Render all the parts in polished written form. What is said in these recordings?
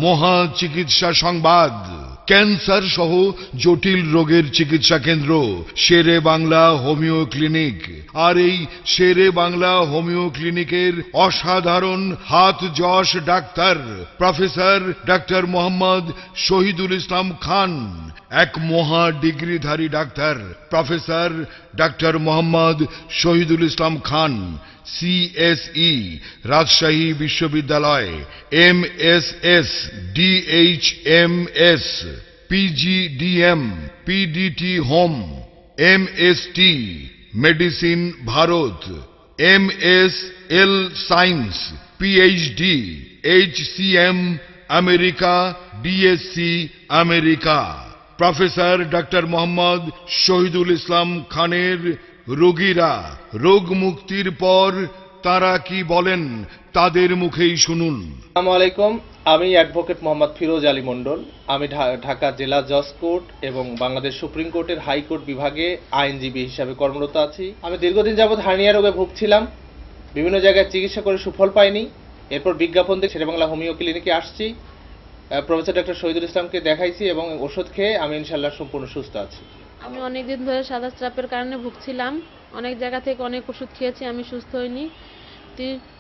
মহা চিকিৎসা সংবাদ। ক্যান্সার সহ জটিল রোগের চিকিৎসা কেন্দ্র শেরে বাংলা হোমিও ক্লিনিক। আর এই শেরে বাংলা হোমিও ক্লিনিকের অসাধারণ হাত যশ doctor professor doctor Mohammad Shahidul Islam Khan, এক মহা ডিগ্রিধারী doctor professor doctor Mohammad Shahidul Islam Khan, CSE Rajshahi বিশ্ববিদ্যালয়, MSS, DHMS, PGDM, PDT home, MST medicine Bharat, MSL science, PhD, HCM America, DSc America. Professor doctor Mohammad Shahidul Islam খানের রোগীরা রোগ মুক্তির পর তারা কি বলেন তাদের মুখেই শুনুন। আসসালামু আলাইকুম, আমি অ্যাডভোকেট মোহাম্মদ ফিরোজ আলী মণ্ডল। আমি ঢাকা জেলা জজ কোর্ট এবং বাংলাদেশ সুপ্রিম কোর্টের হাইকোর্ট বিভাগে আইনজীবী হিসাবে কর্মরত আছি। আমি দীর্ঘদিন যাবৎ হার্নিয়া রোগে ভুগছিলাম, বিভিন্ন জায়গায় চিকিৎসা করে সুফল পাইনি। এরপর বিজ্ঞাপন দিয়ে শেরেবাংলা হোমিও ক্লিনিকে আসছি, প্রফেসর ডক্টর শহীদুল ইসলামকে দেখাইছি এবং ওষুধ খেয়ে আমি ইনশাআল্লাহ সম্পূর্ণ সুস্থ আছি। আমি অনেকদিন ধরে সাদা চাপের কারণে ভুগছিলাম, অনেক জায়গা থেকে অনেক ওষুধ খেয়েছি, আমি সুস্থ হইনি।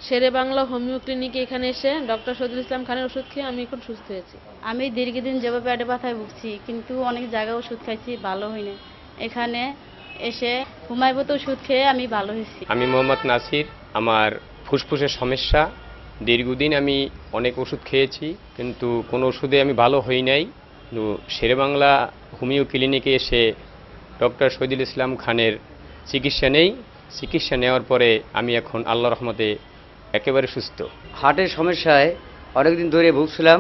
শেরে বাংলা হোমিও ক্লিনিকে এখানে এসে ডক্টর শহীদুল ইসলাম খানের ওষুধ খেয়ে আমি এখন সুস্থ হয়েছি। আমি দীর্ঘদিন যাবত পেটে ব্যথায় ভুগছি, কিন্তু অনেক জায়গায় ওষুধ খাইছি, ভালো হয়নি। এখানে এসে হুমায়ুতে ওষুধ খেয়ে আমি ভালো হয়েছি। আমি মোহাম্মদ নাসির। আমার ফুসফুসের সমস্যা, দীর্ঘদিন আমি অনেক ওষুধ খেয়েছি, কিন্তু কোনো ওষুধে আমি ভালো হই নাই। কিন্তু শেরেবাংলা হোমিও ক্লিনিকে এসে ডক্টর শহীদুল ইসলাম খানের চিকিৎসা নেওয়ার পরে আমি এখন আল্লাহর রহমতে একেবারে সুস্থ। হার্টের সমস্যায় অনেকদিন ধরে ভুগছিলাম,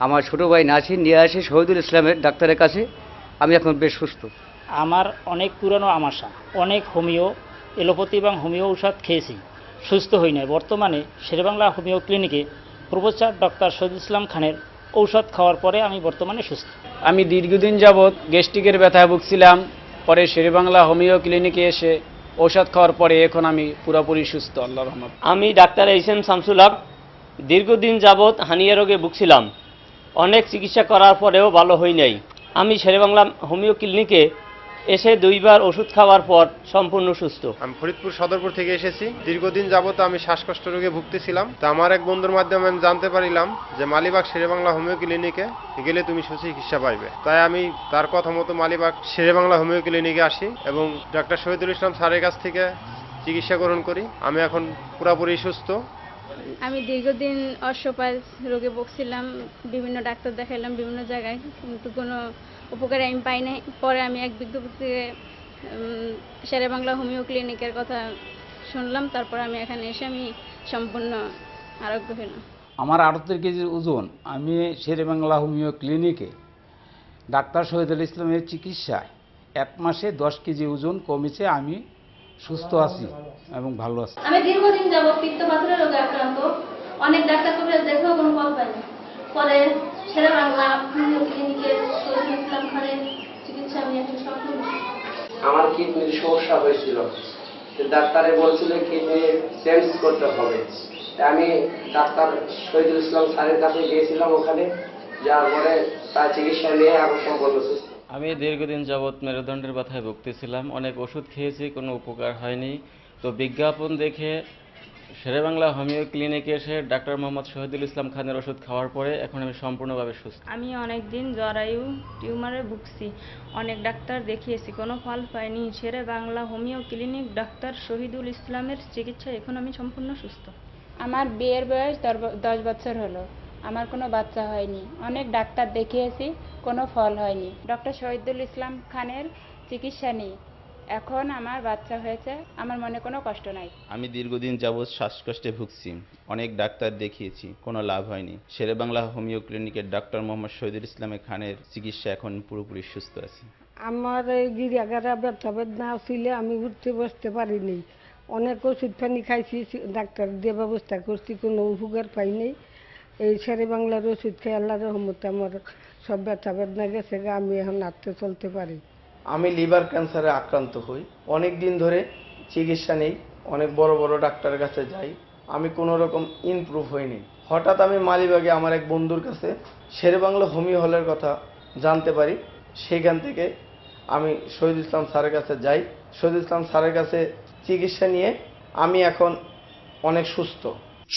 আমার ছোট ভাই নাসির নিয়ে আসে শহীদুল ইসলামের ডাক্তারের কাছে, আমি এখন বেশ সুস্থ। আমার অনেক পুরানো আমাশা, অনেক হোমিও এলোপ্যাথি এবং হোমিও ঔষধ খেয়েছি, সুস্থ হই নাই। বর্তমানে শেরেবাংলা হোমিও ক্লিনিকে প্রফেসর ডক্টর শহীদুল ইসলাম খানের ঔষধ খাওয়ার পরে আমি বর্তমানে সুস্থ। আমি দীর্ঘদিন যাবৎ গ্যাস্ট্রিকের ব্যথায় ভুগছিলাম, পরে শেরেবাংলা হোমিও ক্লিনিকে এসে ঔষধ খাওয়ার পরে এখন আমি পুরোপুরি সুস্থ, আল্লাহর রহমত। আমি ডাক্তার এইচ.এম. শামসুল হক। দীর্ঘদিন যাবৎ হার্নিয়া রোগে ভুগছিলাম, অনেক চিকিৎসা করার পরেও ভালো হই নাই। আমি শেরেবাংলা হোমিও ক্লিনিকে এসে 2 বার ওষুধ খাওয়ার পর সম্পূর্ণ সুস্থ। আমি ফরিদপুর সদরপুর থেকে এসেছি। দীর্ঘদিন যাবত আমি শ্বাসকষ্ট রোগে ভুগতেছিলাম, তো আমার এক বন্ধুর মাধ্যমে আমি জানতে পারিলাম যে মালিবাগ শেরেবাংলা হোমিও ক্লিনিকে গেলে তুমি সুচিকিৎসা পাইবে। তাই আমি তার কথা মতো মালিবাগ শেরেবাংলা হোমিও ক্লিনিকে আসি এবং ডক্টর শহীদুল ইসলাম স্যারের কাছ থেকে চিকিৎসা গ্রহণ করি। আমি এখন পুরোপুরি সুস্থ। আমি দীর্ঘদিন অশ্বপাল রোগে ভুগছিলাম, বিভিন্ন ডাক্তার দেখাইলাম বিভিন্ন জায়গায়, কিন্তু কোনো উপকার আমি পাই নাই। পরে আমি এক বিজ্ঞপ্তি থেকে শেরেবাংলা হোমিও ক্লিনিকের কথা শুনলাম, তারপর আমি এখানে এসে আমি সম্পূর্ণ আরোগ্য হলাম। আমার 78 কেজির ওজন। আমি শেরেবাংলা হোমিও ক্লিনিকে ডাক্তার শহীদুল ইসলামের চিকিৎসায় 1 মাসে 10 কেজি ওজন কমেছে। আমি সুস্থ আছি এবং ভালো আছি। আমি দীর্ঘদিন যাবত পিত্তপাথরের রোগে আক্রান্ত, অনেক ডাক্তার কবিরাজ দেখেও কোনো ফল পাইনি। পরে শেরেবাংলা হোমিও ক্লিনিকে শহীদুল ইসলাম খানের চিকিৎসা আমি এখন সফল। আমার কিডনির সমস্যা হয়েছিল, ডাক্তারে বলছিল কিডনি চেঞ্জ করতে হবে। আমি ডাক্তার শহীদুল ইসলাম স্যারের কাছে গিয়েছিলাম, ওখানে যাওয়ার পরে তার চিকিৎসা নিয়ে এখন সম্পূর্ণ সুস্থ। আমি দীর্ঘদিন যাবৎ মেরুদণ্ডের ব্যথায় ভুগতেছিলাম, অনেক ওষুধ খেয়েছি, কোনো উপকার হয়নি। তো বিজ্ঞাপন দেখে শেরেবাংলা হোমিও ক্লিনিকে এসে ডাক্তার মোহাম্মদ শহীদুল ইসলাম খানের ওষুধ খাওয়ার পরে এখন আমি সম্পূর্ণভাবে সুস্থ। আমি অনেকদিন জরায়ু টিউমারে ভুগছি, অনেক ডাক্তার দেখিয়েছি, কোনো ফল পাইনি। Sher-e-Bangla homeo clinic doctor Shahidul ইসলামের চিকিৎসায় এখন আমি সম্পূর্ণ সুস্থ। আমার বিয়ের বয়স 10 বছর হলো, আমার কোনো বাচ্চা হয়নি, অনেক ডাক্তার দেখিয়েছি, কোনো ফল হয়নি। ডক্টর শহীদুল ইসলাম খানের চিকিৎসা নিই, এখন আমার বাচ্চা হয়েছে, আমার মনে কোনো কষ্ট নাই। আমি দীর্ঘদিন যাবৎ শ্বাসকষ্টে ভুগছি, অনেক ডাক্তার দেখিয়েছি, কোনো লাভ হয়নি। শেরেবাংলা হোমিও ক্লিনিকের ডাক্তার মোহাম্মদ শহীদুল ইসলাম খানের চিকিৎসা এখন পুরোপুরি সুস্থ আছি। আমার এই গিরাগারা ব্যথা বেদনা ছিল, আমি উঠতে বসতে পারিনি, অনেক ওষুধ পানি খাইছি, ডাক্তার দিয়ে ব্যবস্থা করছি, কোনো উপকার পাইনি। এই শেরেবাংলার ওষুধ খেয়ে আল্লাহর রহমতে আমার সব ব্যথা বেদনা গেছে, আমি এখন হাঁটতে চলতে পারি। আমি লিভার ক্যান্সারে আক্রান্ত হই, অনেক দিন ধরে চিকিৎসা নেই, অনেক বড় বড় ডাক্তারের কাছে যাই, আমি কোনো রকম ইমপ্রুভ হইনি। হঠাৎ আমি মালিবাগে আমার এক বন্ধুর কাছে শেরেবাংলা হোমিও হলের কথা জানতে পারি। সেখান থেকে আমি শহীদুল ইসলাম স্যারের কাছে যাই। শহীদুল ইসলাম স্যারের কাছে চিকিৎসা নিয়ে আমি এখন অনেক সুস্থ।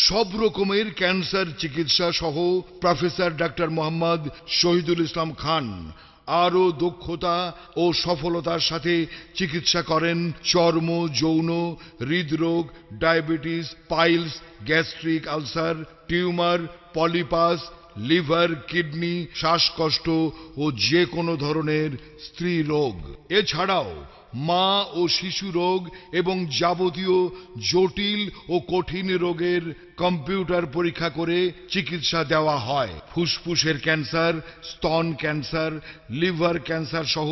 সব রকমের ক্যান্সার চিকিৎসা সহ প্রফেসর ডাক্তার মোহাম্মদ শহীদুল ইসলাম খান আরও দক্ষতা ও সফলতার সাথে চিকিৎসা করেন চর্ম, যৌন, হৃদরোগ, diabetes, piles, gastric ulcer, tumour, polypus, liver, kidney, শ্বাসকষ্ট ও যে কোনো ধরনের স্ত্রী রোগ। এছাড়াও মা ও শিশু রোগ এবং যাবতীয় জটিল ও কঠিন রোগের কম্পিউটার পরীক্ষা করে চিকিৎসা দেওয়া হয়। ফুসফুসের ক্যান্সার, স্তন ক্যান্সার, লিভার ক্যান্সার সহ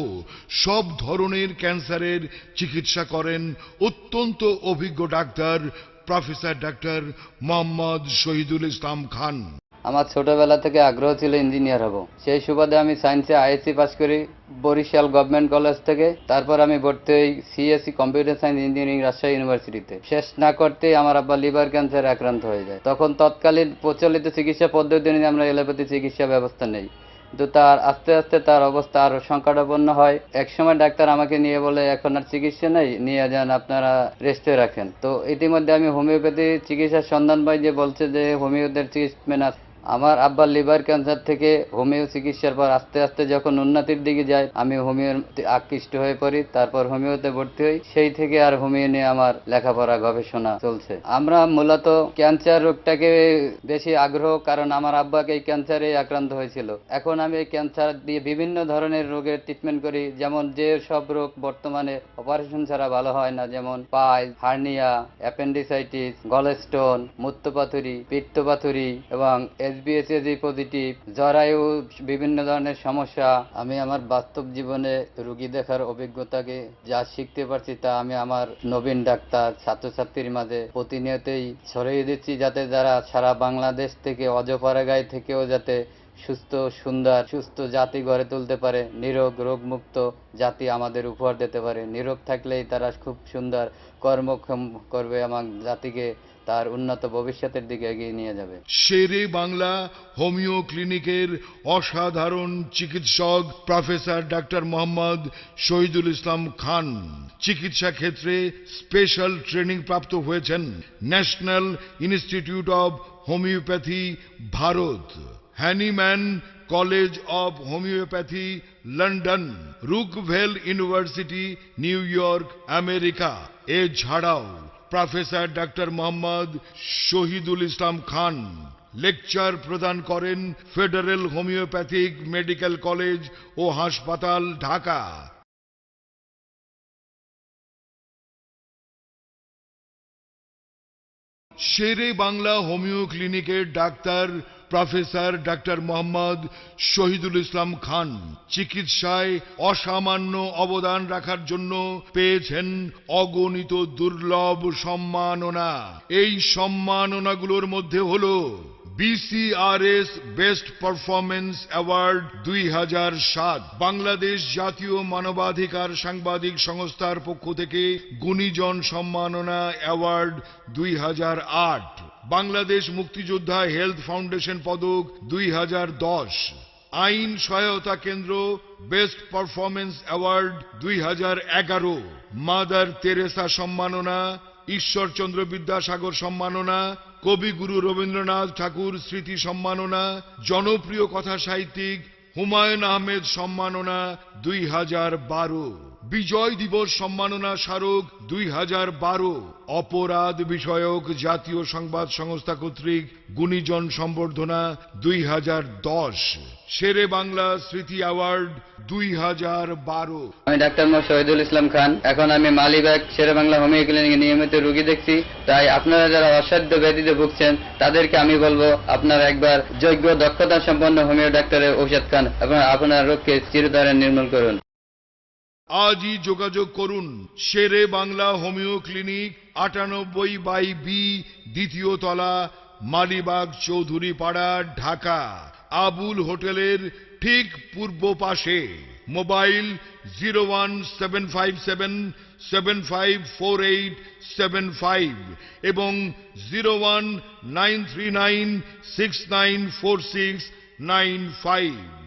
সব ধরনের ক্যান্সারের চিকিৎসা করেন অত্যন্ত অভিজ্ঞ doctor professor doctor Mohammad Shahidul Islam Khan. আমার ছোটবেলা থেকে আগ্রহ ছিল ইঞ্জিনিয়ার হব। সেই সুবাদে আমি সায়েন্সে আইএসসি পাস করি বরিশাল গভর্নমেন্ট কলেজ থেকে। তারপর আমি ভর্তি হই CSC computer science engineering Rajshahi ইউনিভার্সিটিতে। শেষ না করতেই আমার আব্বা লিভার ক্যান্সারে আক্রান্ত হয়ে যায়। তখন তৎকালীন প্রচলিত চিকিৎসা পদ্ধতি নিয়ে আমরা এলোপ্যাথি চিকিৎসা ব্যবস্থা নেই, কিন্তু তার আস্তে আস্তে তার অবস্থা আরো সংকটাপন্ন হয়। একসময় ডাক্তার আমাকে নিয়ে বলে, এখন আর চিকিৎসা নেই, নিয়ে যান, আপনারা রেস্টে রাখেন। তো ইতিমধ্যে আমি হোমিওপ্যাথি চিকিৎসার সন্ধান পাই, যে বলছে যে হোমিওদের ট্রিটমেন্ট আছে। আমার আব্বার লিভার ক্যান্সার থেকে হোমিও চিকিৎসার পর আস্তে আস্তে যখন উন্নতির দিকে যায়, আমি হোমিওর আকৃষ্ট হয়ে পড়ি। তারপর হোমিওতে ভর্তি হই। সেই থেকে আর হোমিও নিয়ে আমার লেখাপড়া গবেষণা চলছে। আমরা মূলত ক্যান্সার রোগটাকে বেশি আগ্রহ, কারণ আমার আব্বাকে এই ক্যান্সারে আক্রান্ত হয়েছিল। এখন আমি এই ক্যান্সার দিয়ে বিভিন্ন ধরনের রোগের ট্রিটমেন্ট করি, যেমন যে সব রোগ বর্তমানে অপারেশন ছাড়া ভালো হয় না, যেমন পাইলস, হার্নিয়া, অ্যাপেন্ডিসাইটিস, গলস্টোন, মূত্রপাথুরি, পিত্তপাথুরি এবং SBSAG পজিটিভ, জরায়ু, বিভিন্ন ধরনের সমস্যা। আমি আমার বাস্তব জীবনে রোগী দেখার অভিজ্ঞতাকে যা শিখতে পারছি তা আমি আমার নবীন ডাক্তার ছাত্রছাত্রীর মাঝে প্রতিনিয়তই ছড়িয়ে দিচ্ছি, যাতে যারা সারা বাংলাদেশ থেকে অজপাড়াগাঁয় থেকেও যাতে সুস্থ, সুন্দর, সুস্থ জাতি গড়ে তুলতে পারে, নিরোগ, রোগমুক্ত জাতি আমাদের উপহার দিতে পারে। নিরোগ থাকলেই তারা খুব সুন্দর কর্মক্ষম করবে, আমার জাতিকে তার উন্নত ভবিষ্যতের দিকে এগিয়ে নিয়ে যাবে। শেরে বাংলা হোমিও ক্লিনিকের অসাধারণ চিকিৎসক প্রফেসর ডাক্তার মোহাম্মদ শহীদুল ইসলাম খান চিকিৎসা ক্ষেত্রে স্পেশাল ট্রেনিং প্রাপ্ত হয়েছেন national institute of homeopathy, Bharat, Hahnemann college of homeopathy, London, Rockwell university, New York, America. এছাড়াও professor doctor Mohammad Shahidul Islam Khan lecture প্রদান করেন ফেডারেল হোমিওপ্যাথিক মেডিকেল কলেজ ও হাসপাতাল, ঢাকা। শেরে বাংলা হোমিও ক্লিনিকের doctor professor doctor Mohammad Shahidul Islam Khan চিকিৎসায় অসামান্য অবদান রাখার জন্য পেয়েছেন অগণিত দুর্লভ সম্মাননা। এই সম্মাননাগুলোর মধ্যে হলো BCRS best performance award 2007, Bangladesh জাতীয় মানবাধিকার সাংবাদিক সংস্থার পক্ষ থেকে গুণীজন সম্মাননা অ্যাওয়ার্ড 2008, বাংলাদেশ মুক্তিযোদ্ধা হেলথ ফাউন্ডেশন পদক 2010, আইন সহায়তা কেন্দ্র best performance award 2011, mother Teresa সম্মাননা, ঈশ্বরচন্দ্র বিদ্যাসাগর সম্মাননা, কবিগুরু রবীন্দ্রনাথ ঠাকুর স্মৃতি সম্মাননা, জনপ্রিয় কথা সাহিত্যিক হুমায়ুন আহমেদ সম্মাননা 2012, বিজয় দিবস সম্মাননা স্মারক 2012, অপরাধ বিষয়ক জাতীয় সংবাদ সংস্থা কর্তৃক গুণীজন সম্বর্ধনা 2010, শেরে বাংলা স্মৃতি অ্যাওয়ার্ড 2012। আমি ডাক্তার মোহাম্মদ শহীদুল ইসলাম খান। এখন আমি মালিবাগ শেরে বাংলা হোমিও ক্লিনিকে নিয়মিত রোগী দেখছি। তাই আপনারা যারা অসাধ্য ব্যাধিতে ভুগছেন তাদেরকে আমি বলবো, আপনারা একবার যোগ্য, দক্ষতা সম্পন্ন হোমিও ডাক্তারের ঔষধ খান এবং আপনার রোগকে চিরতরে নির্মূল করুন। আজই যোগাযোগ করুন শেরে বাংলা হোমিও ক্লিনিক, 98/B, দ্বিতীয় তলা, মালিবাগ চৌধুরী পাড়া, ঢাকা, আবুল হোটেলের ঠিক পূর্ব পাশে। মোবাইল 01757754875 এবং 01939694695